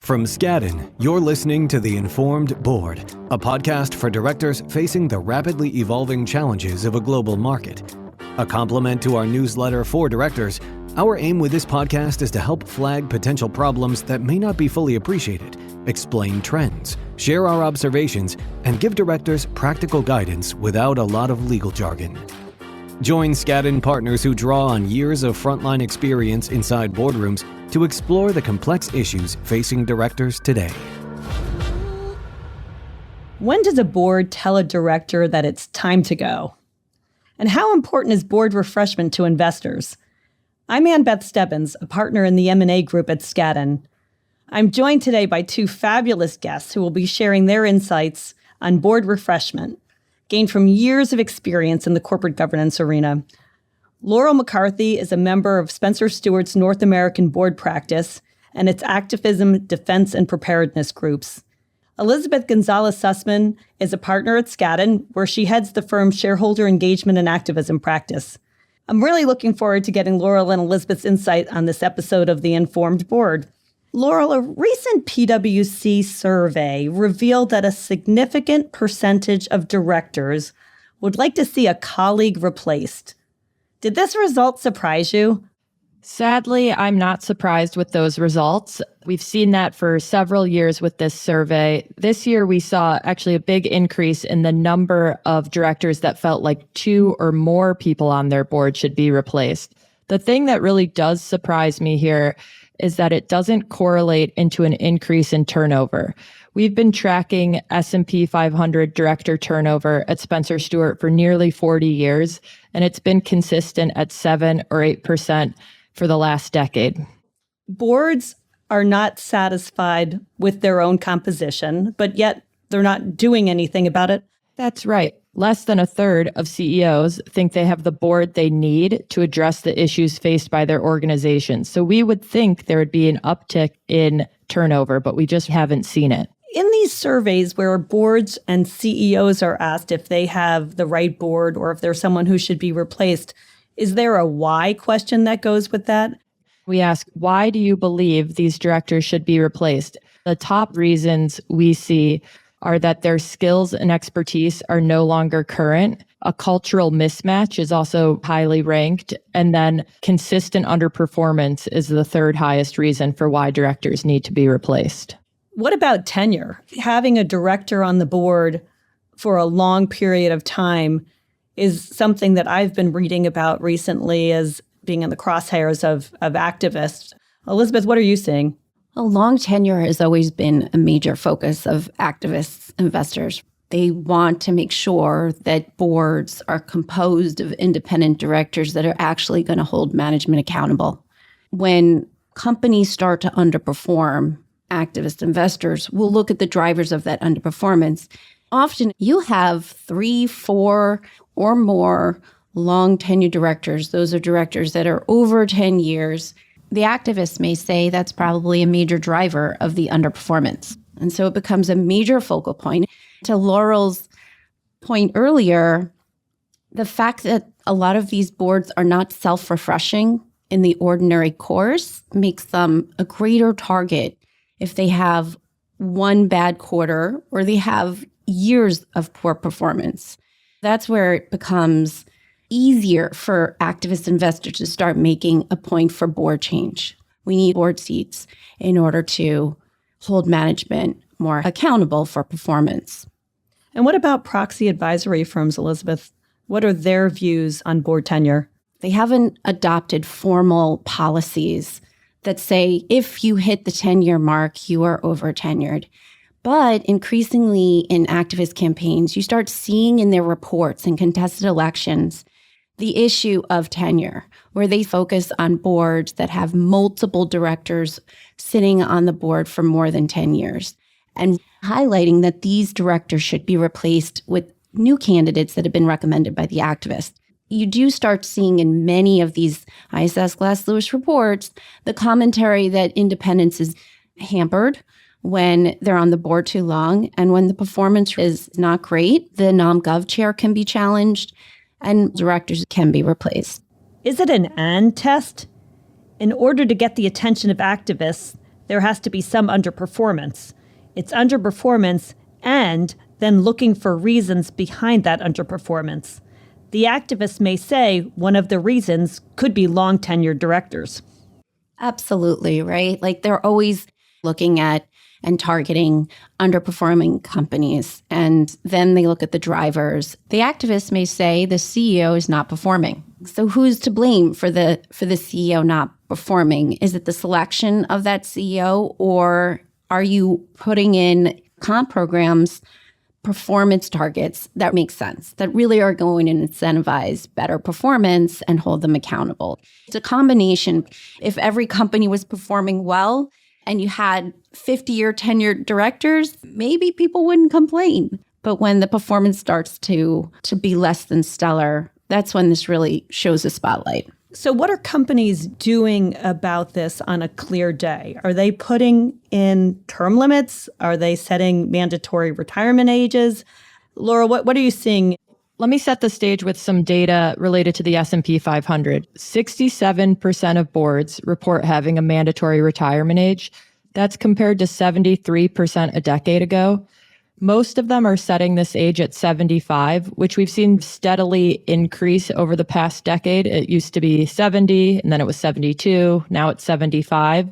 From Skadden, you're listening to The Informed Board, a podcast for directors facing the rapidly evolving challenges of a global market. A complement to our newsletter for directors, our aim with this podcast is to help flag potential problems that may not be fully appreciated, explain trends, share our observations, and give directors practical guidance without a lot of legal jargon. Join Skadden partners who draw on years of frontline experience inside boardrooms to explore the complex issues facing directors today. When does a board tell a director that it's time to go? And how important is board refreshment to investors? I'm Ann Beth Stebbins, a partner in the M&A group at Skadden. I'm joined today by two fabulous guests who will be sharing their insights on board refreshment, gained from years of experience in the corporate governance arena. Laurel McCarthy is a member of Spencer Stuart's North American board practice and its Activism, Defense, and Preparedness groups. Elizabeth Gonzalez-Sussman is a partner at Skadden, where she heads the firm's Shareholder engagement and activism practice. I'm really looking forward to getting Laurel and Elizabeth's insight on this episode of The Informed Board. Laurel, a recent PwC survey revealed that a significant percentage of directors would like to see a colleague replaced. Did this result surprise you? Sadly, I'm not surprised with those results. We've seen that for several years with this survey. This year, we saw actually a big increase in the number of directors that felt like two or more people on their board should be replaced. The thing that really does surprise me here is that it doesn't correlate into an increase in turnover. We've been tracking S&P 500 director turnover at Spencer Stuart for nearly 40 years, and it's been consistent at 7 or 8% for the last decade. Boards are not satisfied with their own composition, but yet they're not doing anything about it. That's right. Less than a third of CEOs think they have the board they need to address the issues faced by their organization. So we would think there would be an uptick in turnover, but we just haven't seen it. In these surveys where boards and CEOs are asked if they have the right board or if there's someone who should be replaced, is there a why question that goes with that? We ask, why do you believe these directors should be replaced? The top reasons we see are that their skills and expertise are no longer current. A cultural mismatch is also highly ranked. And then consistent underperformance is the third highest reason for why directors need to be replaced. What about tenure? Having a director on the board for a long period of time is something that I've been reading about recently as being in the crosshairs of activists. Elizabeth, what are you seeing? Well, long tenure has always been a major focus of activists, investors. They want to make sure that boards are composed of independent directors that are actually going to hold management accountable. When companies start to underperform, activist investors will look at the drivers of that underperformance. Often you have 3, 4, or more long-tenured directors. Those are directors that are over 10 years. The activists may say that's probably a major driver of the underperformance. And so it becomes a major focal point. To Laurel's point earlier, the fact that a lot of these boards are not self-refreshing in the ordinary course makes them a greater target if they have one bad quarter or they have years of poor performance. That's where it becomes easier for activist investors to start making a point for board change. We need board seats in order to hold management more accountable for performance. And what about proxy advisory firms, Elizabeth? What are their views on board tenure? They haven't adopted formal policies that say if you hit the 10-year mark, you are over tenured. But increasingly in activist campaigns, you start seeing in their reports and contested elections the issue of tenure, where they focus on boards that have multiple directors sitting on the board for more than 10 years, and highlighting that these directors should be replaced with new candidates that have been recommended by the activists. You do start seeing in many of these ISS Glass Lewis reports the commentary that independence is hampered when they're on the board too long, and when the performance is not great, the nom-gov chair can be challenged, and directors can be replaced. Is it an and test? In order to get the attention of activists, there has to be some underperformance. It's underperformance and then looking for reasons behind that underperformance. The activists may say one of the reasons could be long-tenured directors. Absolutely, right? Like they're always looking at and targeting underperforming companies. And then they look at the drivers. The activists may say the CEO is not performing. So who's to blame for the CEO not performing? Is it the selection of that CEO, or are you putting in comp programs, performance targets that make sense, that really are going to incentivize better performance and hold them accountable? It's a combination. If every company was performing well and you had 50-year tenured directors, maybe people wouldn't complain. But when the performance starts to be less than stellar, that's when this really shows a spotlight. So what are companies doing about this on a clear day? Are they putting in term limits? Are they setting mandatory retirement ages? Laurel, what are you seeing? Let me set the stage with some data related to the S&P 500. 67% of boards report having a mandatory retirement age. That's compared to 73% a decade ago. Most of them are setting this age at 75, which we've seen steadily increase over the past decade. It used to be 70, and then it was 72. Now it's 75.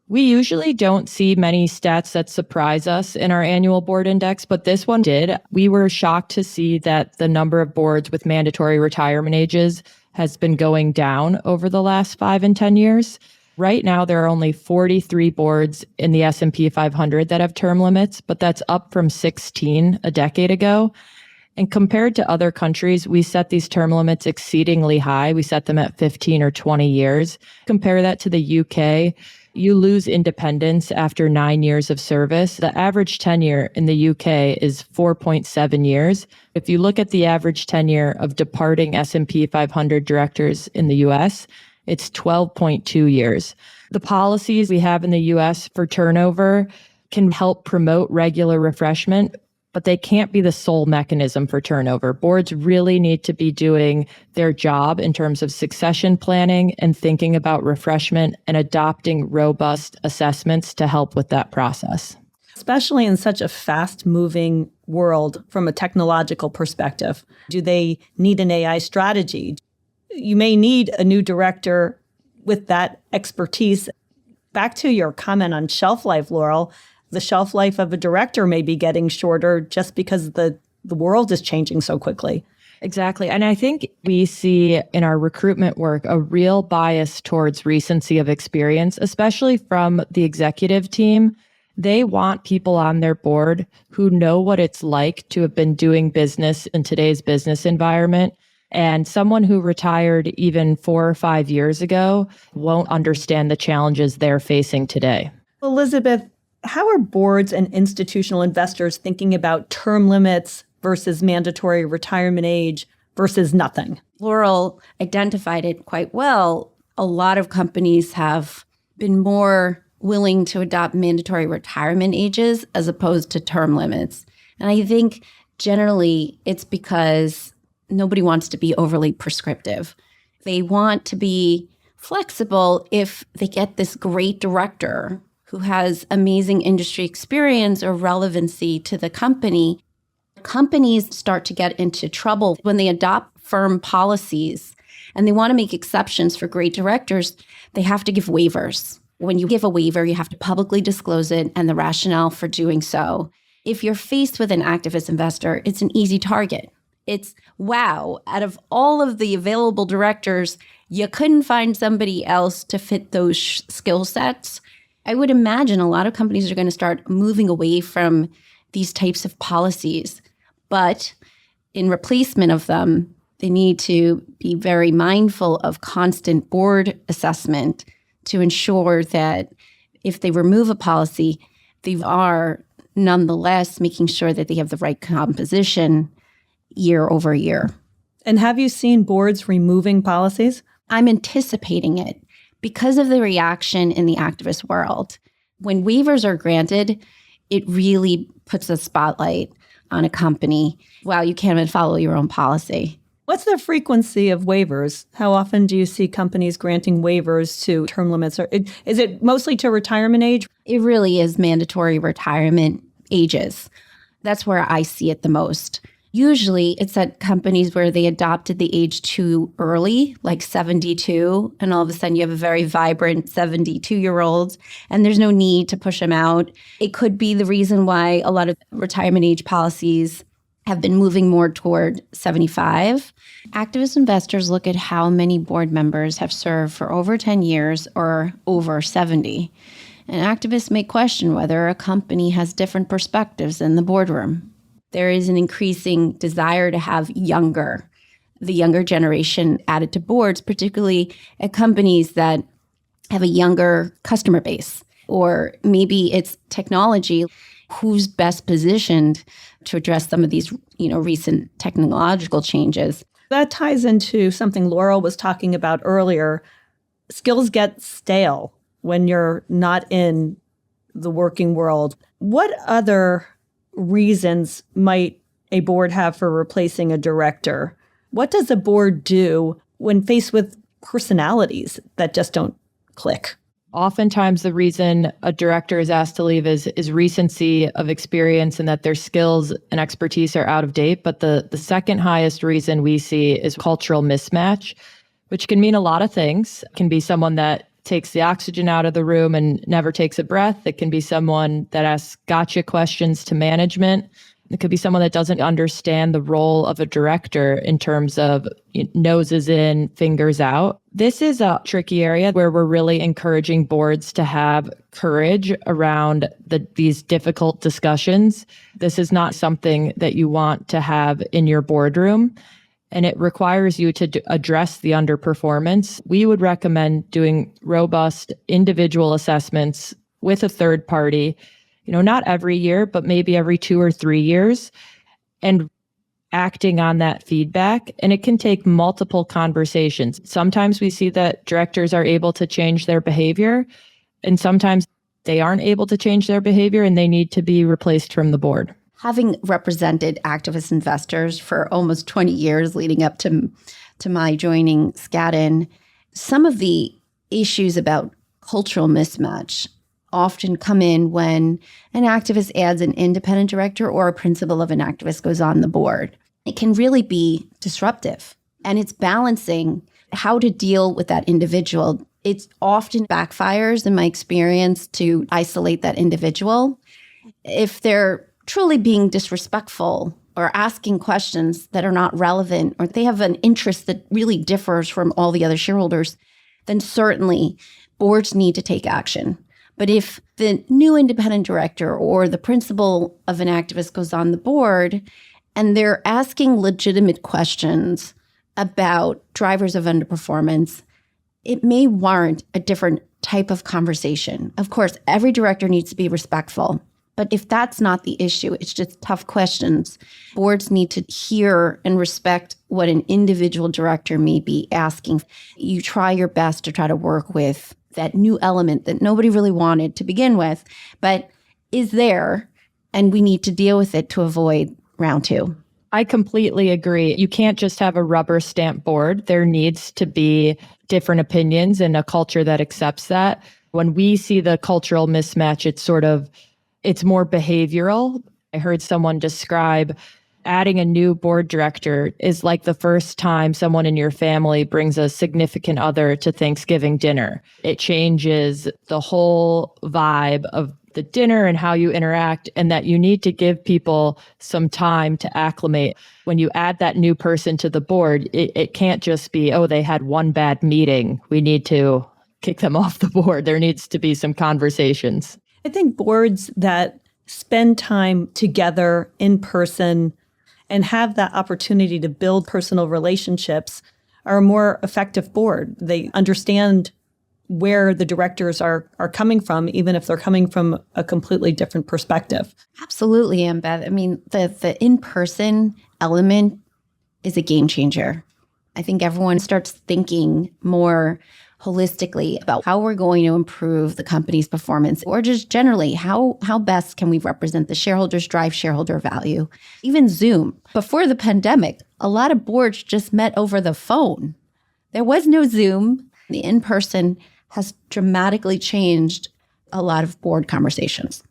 We usually don't see many stats that surprise us in our annual board index, but this one did. We were shocked to see that the number of boards with mandatory retirement ages has been going down over the last 5 and 10 years. Right now, there are only 43 boards in the S&P 500 that have term limits, but that's up from 16 a decade ago. And compared to other countries, we set these term limits exceedingly high. We set them at 15 or 20 years. Compare that to the UK. You lose independence after 9 years of service. The average tenure in the UK is 4.7 years. If you look at the average tenure of departing S&P 500 directors in the US, it's 12.2 years. The policies we have in the US for turnover can help promote regular refreshment, but they can't be the sole mechanism for turnover. Boards really need to be doing their job in terms of succession planning and thinking about refreshment and adopting robust assessments to help with that process. Especially in such a fast-moving world from a technological perspective. Do they need an AI strategy? You may need a new director with that expertise. Back to your comment on shelf life, Laurel, the shelf life of a director may be getting shorter just because the world is changing so quickly. Exactly. And I think we see in our recruitment work a real bias towards recency of experience, especially from the executive team. They want people on their board who know what it's like to have been doing business in today's business environment. And someone who retired even 4 or 5 years ago won't understand the challenges they're facing today. Elizabeth, how are boards and institutional investors thinking about term limits versus mandatory retirement age versus nothing? Laurel identified it quite well. A lot of companies have been more willing to adopt mandatory retirement ages as opposed to term limits. And I think generally it's because nobody wants to be overly prescriptive. They want to be flexible if they get this great director who has amazing industry experience or relevancy to the company. Companies start to get into trouble when they adopt firm policies and they want to make exceptions for great directors. They have to give waivers. When you give a waiver, you have to publicly disclose it and the rationale for doing so. If you're faced with an activist investor, it's an easy target. It's, wow, out of all of the available directors, you couldn't find somebody else to fit those skill sets. I would imagine a lot of companies are going to start moving away from these types of policies. But in replacement of them, they need to be very mindful of constant board assessment to ensure that if they remove a policy, they are nonetheless making sure that they have the right composition year over year. And have you seen boards removing policies? I'm anticipating it because of the reaction in the activist world. When waivers are granted, it really puts a spotlight on a company. Wow, you can't even follow your own policy. What's the frequency of waivers? How often do you see companies granting waivers to term limits? Or is it mostly to retirement age? It really is mandatory retirement ages. That's where I see it the most. Usually it's at companies where they adopted the age too early, like 72, and all of a sudden you have a very vibrant 72-year-old, and there's no need to push them out. It could be the reason why a lot of retirement age policies have been moving more toward 75. Activist investors look at how many board members have served for over 10 years or over 70. And activists may question whether a company has different perspectives in the boardroom. There is an increasing desire to have the younger generation added to boards, particularly at companies that have a younger customer base, or maybe it's technology. Who's best positioned to address some of these, recent technological changes? That ties into something Laurel was talking about earlier. Skills get stale when you're not in the working world. What other reasons might a board have for replacing a director? What does a board do when faced with personalities that just don't click? Oftentimes, the reason a director is asked to leave is recency of experience and that their skills and expertise are out of date. But the second highest reason we see is cultural mismatch, which can mean a lot of things. It can be someone that takes the oxygen out of the room and never takes a breath. It can be someone that asks gotcha questions to management. It could be someone that doesn't understand the role of a director in terms of noses in, fingers out. This is a tricky area where we're really encouraging boards to have courage around these difficult discussions. This is not something that you want to have in your boardroom, and it requires you to address the underperformance. We would recommend doing robust individual assessments with a third party, not every year, but maybe every 2 or 3 years, and acting on that feedback. And it can take multiple conversations. Sometimes we see that directors are able to change their behavior, and sometimes they aren't able to change their behavior and they need to be replaced from the board. Having represented activist investors for almost 20 years leading up to my joining Skadden, some of the issues about cultural mismatch often come in when an activist adds an independent director or a principal of an activist goes on the board. It can really be disruptive, and it's balancing how to deal with that individual. It often backfires, in my experience, to isolate that individual. If they're truly being disrespectful or asking questions that are not relevant, or they have an interest that really differs from all the other shareholders, then certainly boards need to take action. But if the new independent director or the principal of an activist goes on the board and they're asking legitimate questions about drivers of underperformance, it may warrant a different type of conversation. Of course, every director needs to be respectful. But if that's not the issue, it's just tough questions. Boards need to hear and respect what an individual director may be asking. You try your best to try to work with that new element that nobody really wanted to begin with, but is there, and we need to deal with it to avoid round 2. I completely agree. You can't just have a rubber stamp board. There needs to be different opinions and a culture that accepts that. When we see the cultural mismatch, it's more behavioral. I heard someone describe adding a new board director is like the first time someone in your family brings a significant other to Thanksgiving dinner. It changes the whole vibe of the dinner and how you interact, and that you need to give people some time to acclimate. When you add that new person to the board, it can't just be, oh, they had one bad meeting. We need to kick them off the board. There needs to be some conversations. I think boards that spend time together in person and have that opportunity to build personal relationships are a more effective board. They understand where the directors are coming from, even if they're coming from a completely different perspective. Absolutely, Ann Beth. I mean, the in-person element is a game changer. I think everyone starts thinking more holistically about how we're going to improve the company's performance, or just generally how best can we represent the shareholders, drive shareholder value. Even Zoom. Before the pandemic, a lot of boards just met over the phone. There was no Zoom. The in-person has dramatically changed a lot of board conversations.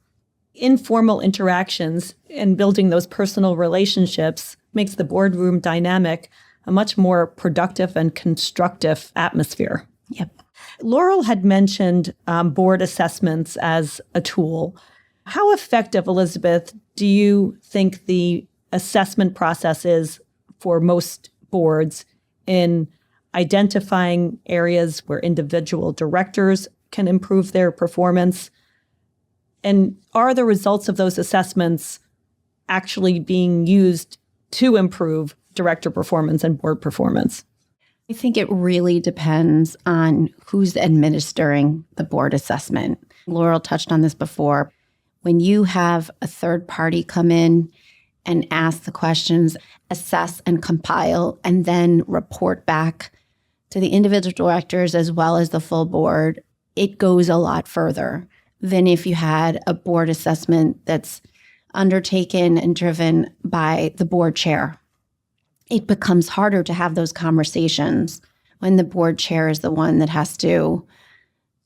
Informal interactions and building those personal relationships makes the boardroom dynamic a much more productive and constructive atmosphere. Yep. Laurel had mentioned board assessments as a tool. How effective, Elizabeth, do you think the assessment process is for most boards in identifying areas where individual directors can improve their performance? And are the results of those assessments actually being used to improve director performance and board performance? I think it really depends on who's administering the board assessment. Laurel touched on this before. When you have a third party come in and ask the questions, assess and compile, and then report back to the individual directors as well as the full board, it goes a lot further than if you had a board assessment that's undertaken and driven by the board chair. It becomes harder to have those conversations when the board chair is the one that has to,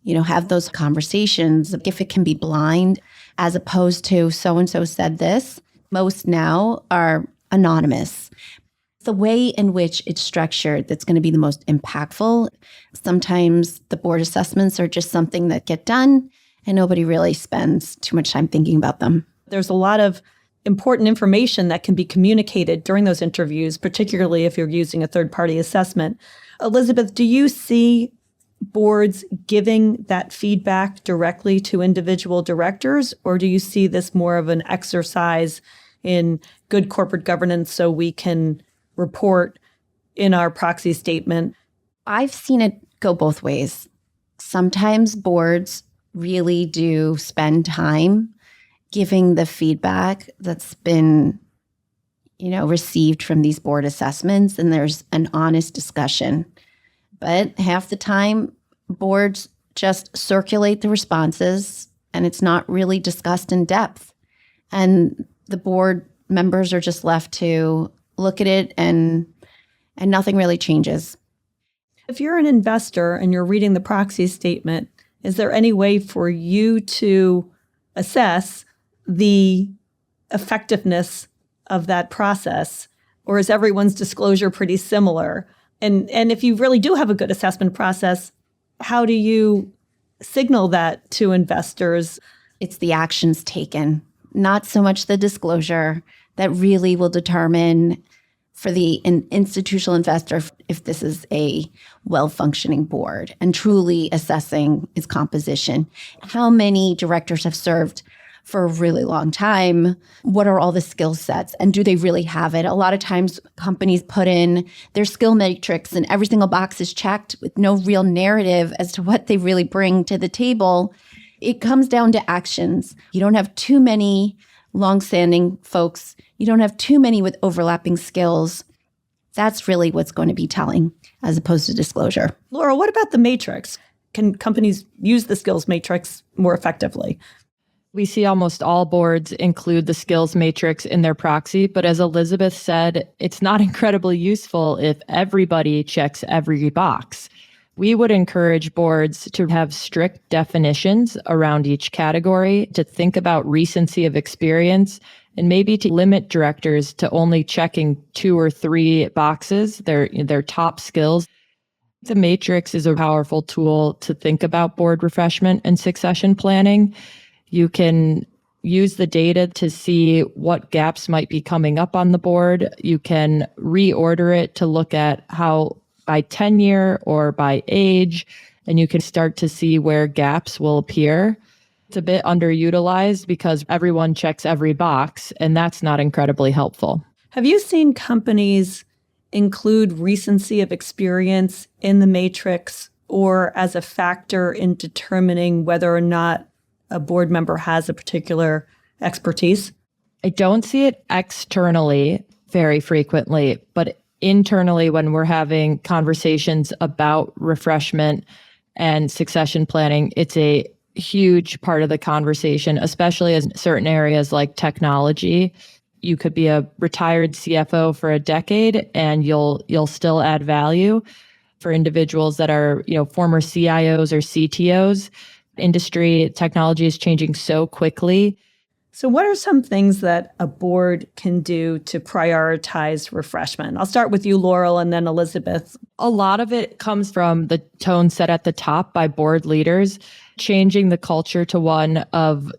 have those conversations. If it can be blind, as opposed to so-and-so said this, most now are anonymous. The way in which it's structured that's going to be the most impactful. Sometimes the board assessments are just something that get done and nobody really spends too much time thinking about them. There's a lot of important information that can be communicated during those interviews, particularly if you're using a third-party assessment. Elizabeth, do you see boards giving that feedback directly to individual directors, or do you see this more of an exercise in good corporate governance so we can report in our proxy statement? I've seen it go both ways. Sometimes boards really do spend time giving the feedback that's been, received from these board assessments, and there's an honest discussion. But half the time, boards just circulate the responses, and it's not really discussed in depth. And the board members are just left to look at it, and nothing really changes. If you're an investor and you're reading the proxy statement, is there any way for you to assess the effectiveness of that process? Or is everyone's disclosure pretty similar? And if you really do have a good assessment process, how do you signal that to investors? It's the actions taken, not so much the disclosure, that really will determine for an institutional investor if this is a well-functioning board and truly assessing its composition. How many directors have served for a really long time? What are all the skill sets? And do they really have it? A lot of times companies put in their skill matrix and every single box is checked with no real narrative as to what they really bring to the table. It comes down to actions. You don't have too many longstanding folks. You don't have too many with overlapping skills. That's really what's going to be telling as opposed to disclosure. Laurel, what about the matrix? Can companies use the skills matrix more effectively? We see almost all boards include the skills matrix in their proxy, but as Elizabeth said, it's not incredibly useful if everybody checks every box. We would encourage boards to have strict definitions around each category, to think about recency of experience, and maybe to limit directors to only checking 2 or 3 boxes, their top skills. The matrix is a powerful tool to think about board refreshment and succession planning. You can use the data to see what gaps might be coming up on the board. You can reorder it to look at how by tenure or by age, and you can start to see where gaps will appear. It's a bit underutilized because everyone checks every box, and that's not incredibly helpful. Have you seen companies include recency of experience in the matrix or as a factor in determining whether or not a board member has a particular expertise? I don't see it externally very frequently, but internally when we're having conversations about refreshment, and succession planning, it's a huge part of the conversation, especially in certain areas like technology. You could be a retired CFO for a decade and you'll still add value. For individuals that are, former CIOs or CTOs, industry technology is changing so quickly. So what are some things that a board can do to prioritize refreshment? I'll start with you, Laurel, and then Elizabeth. A lot of it comes from the tone set at the top by board leaders, changing the culture to one of,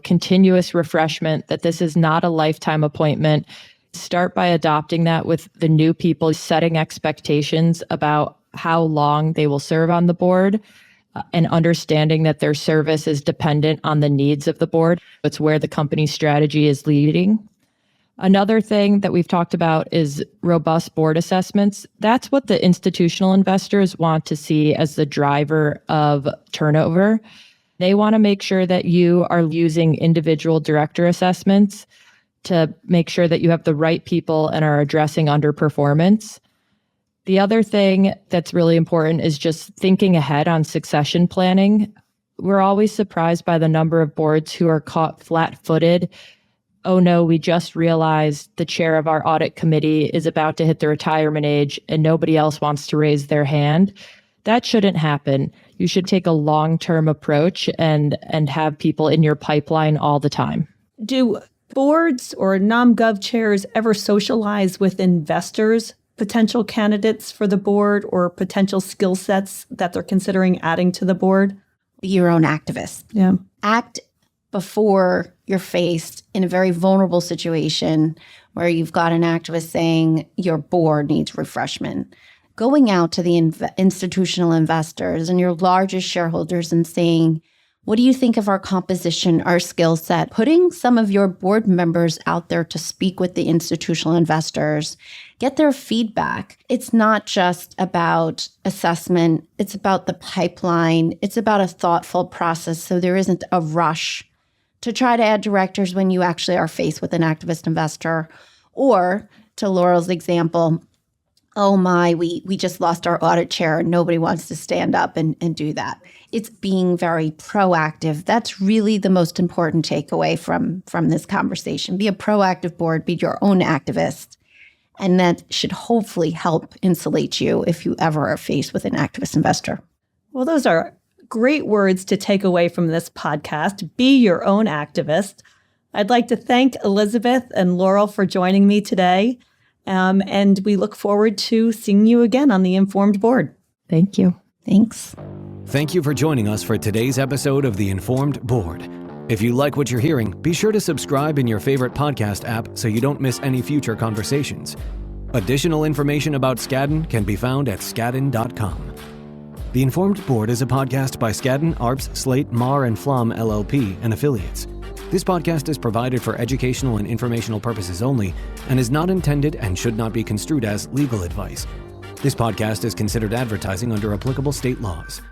continuous refreshment, that this is not a lifetime appointment. Start by adopting that with the new people, setting expectations about how long they will serve on the board, and understanding that their service is dependent on the needs of the board. It's where the company's strategy is leading. Another thing that we've talked about is robust board assessments. That's what the institutional investors want to see as the driver of turnover. They want to make sure that you are using individual director assessments to make sure that you have the right people and are addressing underperformance. The other thing that's really important is just thinking ahead on succession planning. We're always surprised by the number of boards who are caught flat-footed. Oh no, we just realized the chair of our audit committee is about to hit the retirement age and nobody else wants to raise their hand. That shouldn't happen. You should take a long-term approach and have people in your pipeline all the time. Do boards or nom-gov chairs ever socialize with investors, potential candidates for the board, or potential skill sets that they're considering adding to the board? Be your own activist. Yeah. Act before you're faced in a very vulnerable situation where you've got an activist saying your board needs refreshment. Going out to the institutional investors and your largest shareholders and saying, what do you think of our composition, our skill set? Putting some of your board members out there to speak with the institutional investors, get their feedback. It's not just about assessment. It's about the pipeline. It's about a thoughtful process so there isn't a rush to try to add directors when you actually are faced with an activist investor. Or, to Laurel's example, oh my, we just lost our audit chair and nobody wants to stand up and do that. It's being very proactive. That's really the most important takeaway from this conversation. Be a proactive board, be your own activist. And that should hopefully help insulate you if you ever are faced with an activist investor. Well, those are great words to take away from this podcast. Be your own activist. I'd like to thank Elizabeth and Laurel for joining me today. And we look forward to seeing you again on the Informed Board. Thank you. Thanks. Thank you for joining us for today's episode of the Informed Board. If you like what you're hearing, be sure to subscribe in your favorite podcast app so you don't miss any future conversations. Additional information about Skadden can be found at skadden.com. The Informed Board is a podcast by Skadden, Arps, Slate, Meagher, and Flom LLP and affiliates. This podcast is provided for educational and informational purposes only and is not intended and should not be construed as legal advice. This podcast is considered advertising under applicable state laws.